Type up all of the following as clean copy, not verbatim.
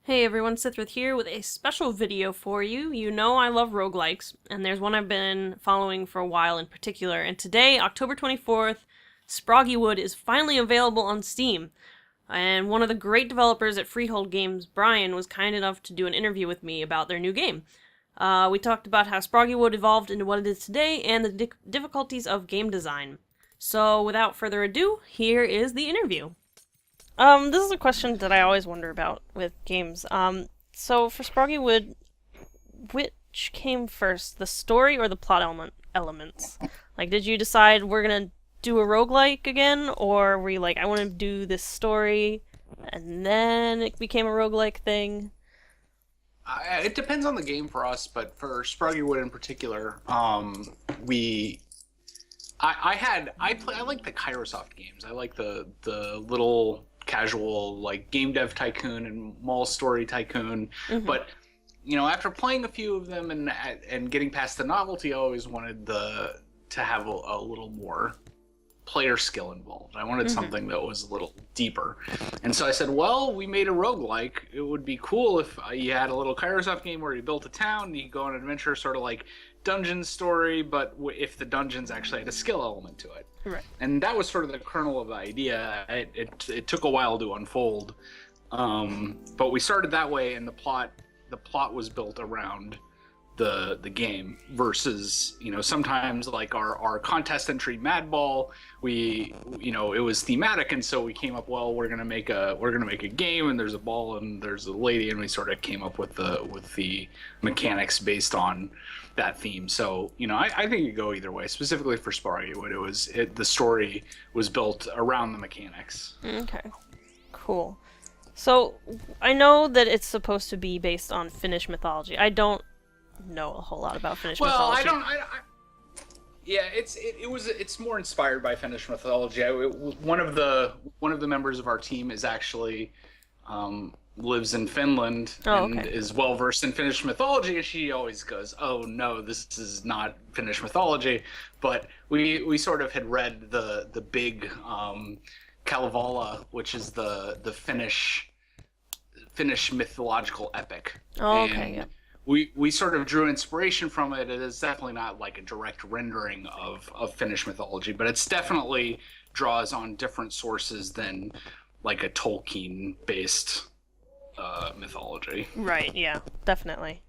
Hey everyone, Cithryth here with a special video for you. You know I love roguelikes, and there's one I've been following for a while in particular, and today, October 24th, Sproggiwood is finally available on Steam. And one of the great developers at Freehold Games, Brian, was kind enough to do an interview with me about their new game. We talked about how Sproggiwood evolved into what it is today, and the difficulties of game design. So without further ado, here is the interview. This is a question that I always wonder about with games. So for Sproggiwood, which came first, the story or the plot elements? Like, did you decide we're gonna do a roguelike again, or were you like, I want to do this story, and then it became a roguelike thing? It depends on the game for us, but for Sproggiwood in particular, we I like the Kairosoft games. I like the little casual like game dev tycoon and mall story tycoon. But after playing a few of them and getting past the novelty, I always wanted to have a little more player skill involved. I wanted something that was a little deeper. And so I said, well, we made a roguelike. It would be cool if you had a little Kairosoft game where you built a town and you go on an adventure, sort of like dungeon story, but if the dungeons actually had a skill element to it. Right. And that was sort of the kernel of the idea. It took a while to unfold. But we started that way, and the plot was built around the game versus sometimes like our contest entry Madball, it was thematic, and so we came up, well, we're gonna make a game, and there's a ball and there's a lady, and we sort of came up with the mechanics based on that theme. So I think you go either way. Specifically for Sproggiwood, the story was built around the mechanics. Okay, cool. So I know that it's supposed to be based on Finnish mythology. I don't know a whole lot about Finnish mythology. Yeah, it's more inspired by Finnish mythology. One of the members of our team is actually lives in Finland and is well versed in Finnish mythology, and she always goes, "Oh no, this is not Finnish mythology." But we sort of had read the big Kalevala, which is the Finnish mythological epic. Oh, okay, and yeah. We sort of drew inspiration from it. It is definitely not like a direct rendering of Finnish mythology, but it's definitely draws on different sources than like a Tolkien-based mythology. Right, yeah, definitely.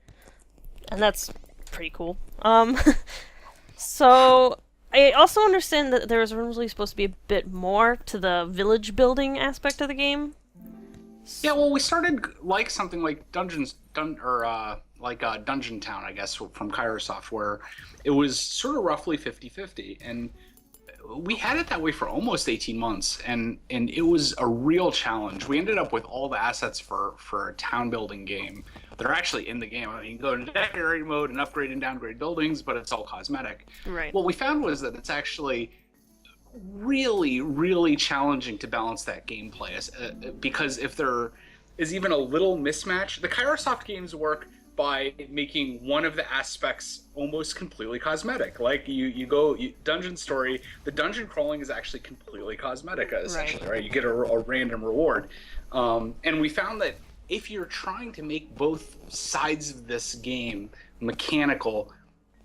And that's pretty cool. So I also understand that there was originally supposed to be a bit more to the village building aspect of the game. Yeah, well, we started like something like Dungeon Town, I guess, from Kairosoft, where it was sort of roughly 50-50, and we had it that way for almost 18 months, and it was a real challenge. We ended up with all the assets for a town building game that are actually in the game. I mean, you can go into decorating mode and upgrade and downgrade buildings, but it's all cosmetic. Right. What we found was that it's actually really, really challenging to balance that gameplay, because if there is even a little mismatch, the Kairosoft games work by making one of the aspects almost completely cosmetic. Like dungeon story, the dungeon crawling is actually completely cosmetic, essentially, right? You get a random reward. And we found that if you're trying to make both sides of this game mechanical,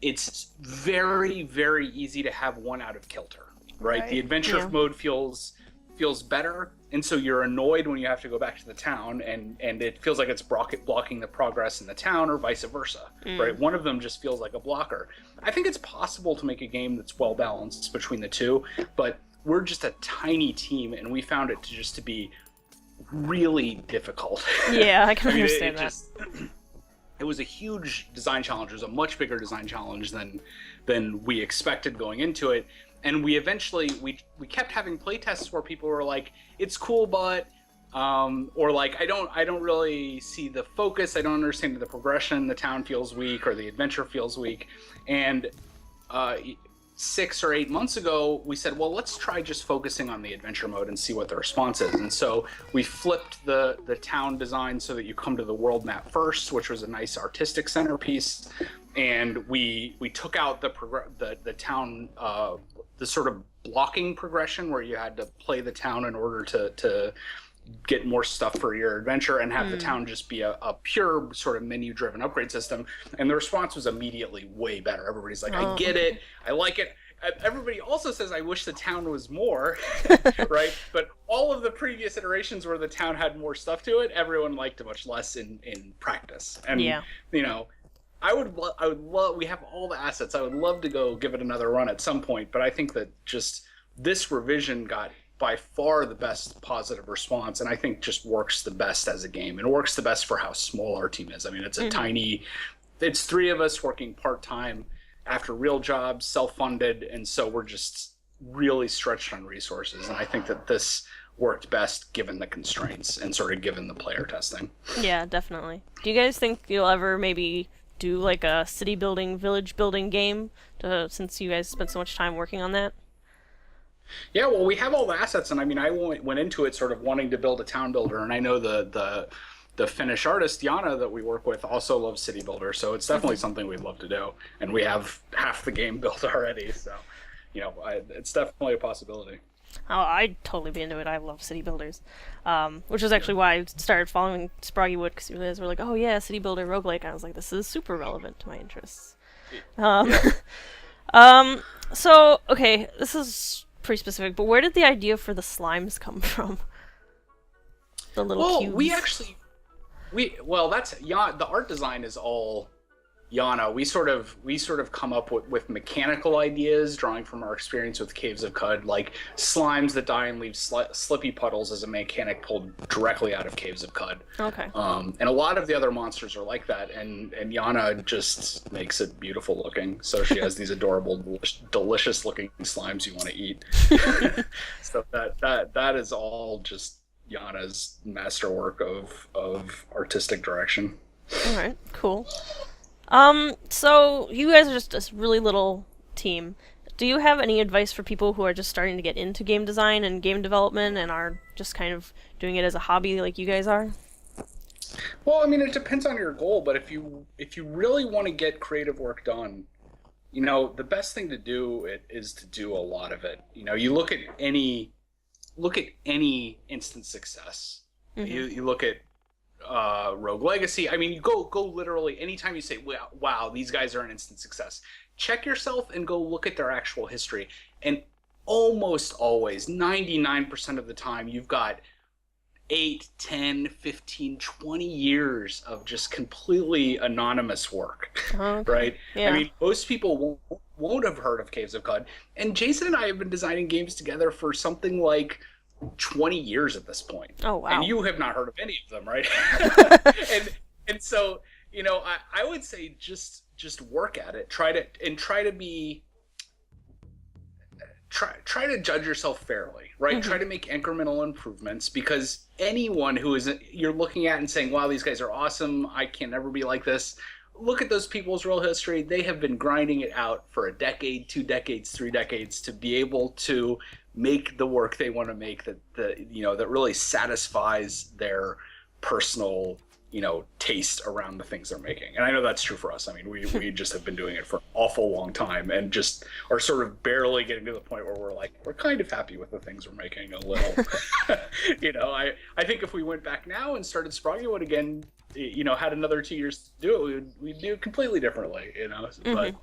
it's very, very easy to have one out of kilter. Right? The adventure mode feels better, and so you're annoyed when you have to go back to the town, and it feels like it's blocking the progress in the town, or vice versa. Right? One of them just feels like a blocker. I think it's possible to make a game that's well balanced between the two, but we're just a tiny team, and we found it to be really difficult. Yeah, I can understand that. It was a huge design challenge. It was a much bigger design challenge than we expected going into it. And we eventually we kept having playtests where people were like, "It's cool, but," or like, "I don't really see the focus. I don't understand the progression. The town feels weak, or the adventure feels weak." And 6 or 8 months ago, we said, "Well, let's try just focusing on the adventure mode and see what the response is." And so we flipped the town design so that you come to the world map first, which was a nice artistic centerpiece. And we took out the town, the sort of blocking progression where you had to play the town in order to get more stuff for your adventure and have the town just be a pure sort of menu driven upgrade system. And the response was immediately way better. Everybody's like, I get it, I like it. Everybody also says, I wish the town was more, right? But all of the previous iterations where the town had more stuff to it, everyone liked it much less in practice. And, you know, I would love, we have all the assets. I would love to go give it another run at some point. But I think that just this revision got by far the best positive response. And I think just works the best as a game. And works the best for how small our team is. I mean, it's a tiny, it's 3 of us working part-time after real jobs, self-funded, and so we're just really stretched on resources. And I think that this worked best given the constraints and sort of given the player testing. Yeah, definitely. Do you guys think you'll ever maybe do like a city building, village building game since you guys spent so much time working on that? Yeah, well, we have all the assets, and I mean, I went into it sort of wanting to build a town builder, and I know the Finnish artist Jana that we work with also loves city builder, so it's definitely something we'd love to do. And we have half the game built already, so you know, it's definitely a possibility. Oh, I'd totally be into it. I love city builders, which is actually why I started following Sproggiwood, because you guys were like, "Oh yeah, city builder roguelike." I was like, "This is super relevant to my interests." So okay, this is pretty specific, but where did the idea for the slimes come from? The little cubes. That's the art design is all Yana. We sort of come up with mechanical ideas, drawing from our experience with Caves of Cud, like slimes that die and leave slippy puddles as a mechanic pulled directly out of Caves of Cud. Okay. And a lot of the other monsters are like that, and Yana just makes it beautiful looking. So she has these adorable, delicious looking slimes you want to eat. So that is all just Yana's masterwork of artistic direction. All right, cool. So you guys are just a really little team. Do you have any advice for people who are just starting to get into game design and game development and are just kind of doing it as a hobby like you guys are? Well, I mean, it depends on your goal, but if you really want to get creative work done, you know, the best thing to do is to do a lot of it. You know, you look at any instant success. You look at Rogue Legacy. I mean, you go literally anytime you say, wow, these guys are an instant success. Check yourself and go look at their actual history. And almost always, 99% of the time, you've got 8, 10, 15, 20 years of just completely anonymous work, right? Yeah. I mean, most people won't have heard of Caves of Cud. And Jason and I have been designing games together for something like 20 years at this point. Oh, wow. And you have not heard of any of them, right? and so, you know, I would say just work at it. Try to judge yourself fairly, right? Try to make incremental improvements, because anyone who you're looking at and saying, wow, these guys are awesome, I can never be like this. Look at those people's real history. They have been grinding it out for a decade, 2 decades, 3 decades to be able to make the work they want to make that really satisfies their personal, you know, taste around the things they're making. And I know that's true for us. I mean, we just have been doing it for an awful long time and just are sort of barely getting to the point where we're kind of happy with the things we're making a little. You know, I think if we went back now and started Sproggiwood again, you know, had another 2 years to do it, we'd do it completely differently, you know. But,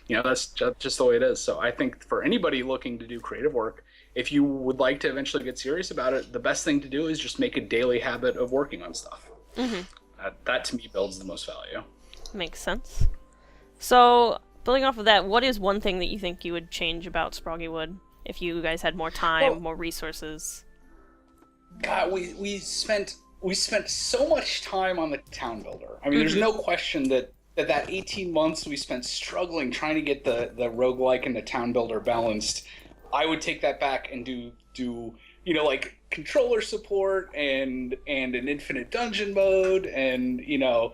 you know, that's just the way it is. So I think for anybody looking to do creative work, if you would like to eventually get serious about it, the best thing to do is just make a daily habit of working on stuff. That to me builds the most value. Makes sense. So, building off of that, what is one thing that you think you would change about Sproggiwood if you guys had more time, more resources? God, we spent so much time on the town builder. I mean, there's no question that 18 months we spent struggling trying to get the roguelike and the town builder balanced. I would take that back and do you know, like controller support and an infinite dungeon mode and, you know,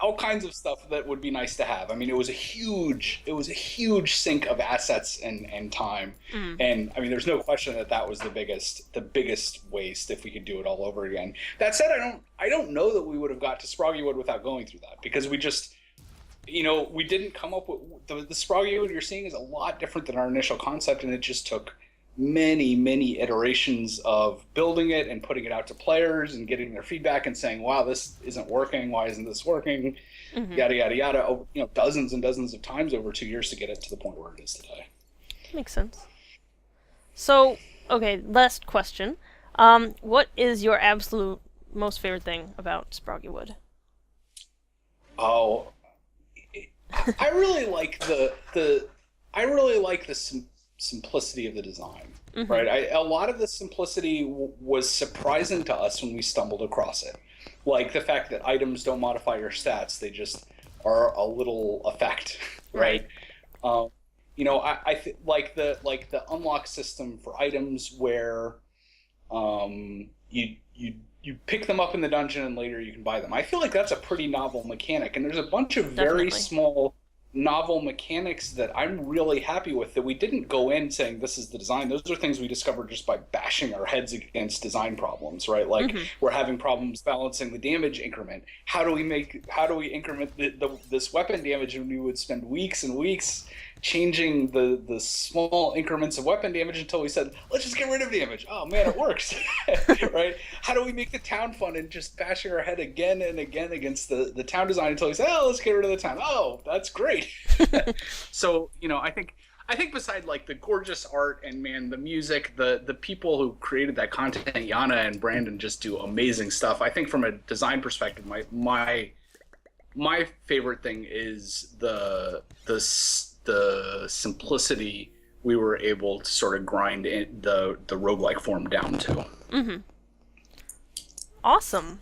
all kinds of stuff that would be nice to have. I mean, it was a huge sink of assets and time. And I mean, there's no question that was the biggest waste if we could do it all over again. That said, I don't know that we would have got to Sproggiwood without going through that, because we just, you know, we didn't come up with the Sproggiwood you're seeing is a lot different than our initial concept, and it just took many iterations of building it and putting it out to players and getting their feedback and saying, wow, this isn't working, why isn't this working, yada yada yada, dozens and dozens of times over 2 years to get it to the point where it is today. Makes sense. So, okay, last question. What is your absolute most favorite thing about Sproggiwood? Oh, I really like the simplicity of the design, right? A lot of the simplicity was surprising to us when we stumbled across it. Like the fact that items don't modify your stats, they just are a little effect, right? Like the unlock system for items where you pick them up in the dungeon and later you can buy them. I feel like that's a pretty novel mechanic, and there's a bunch of very small novel mechanics that I'm really happy with that we didn't go in saying this is the design. Those are things we discovered just by bashing our heads against design problems, right? Like we're having problems balancing the damage increment. How do we increment this weapon damage? And we would spend weeks and weeks changing the small increments of weapon damage until we said, let's just get rid of damage. Oh man, it works. Right? How do we make the town fun, and just bashing our head again and again against the town design until we say, oh, let's get rid of the town. Oh, that's great. So, I think beside like the gorgeous art and man, the music, the people who created that content, Yana and Brandon, just do amazing stuff. I think from a design perspective, my favorite thing is the simplicity we were able to sort of grind in the roguelike form down to. Awesome.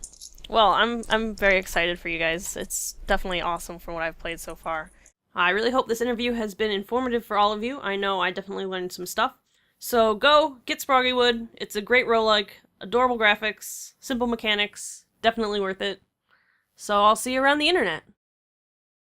Well, I'm very excited for you guys. It's definitely awesome from what I've played so far. I really hope this interview has been informative for all of you. I know I definitely learned some stuff. So go get Sproggiwood. It's a great roguelike, adorable graphics, simple mechanics, definitely worth it. So I'll see you around the internet.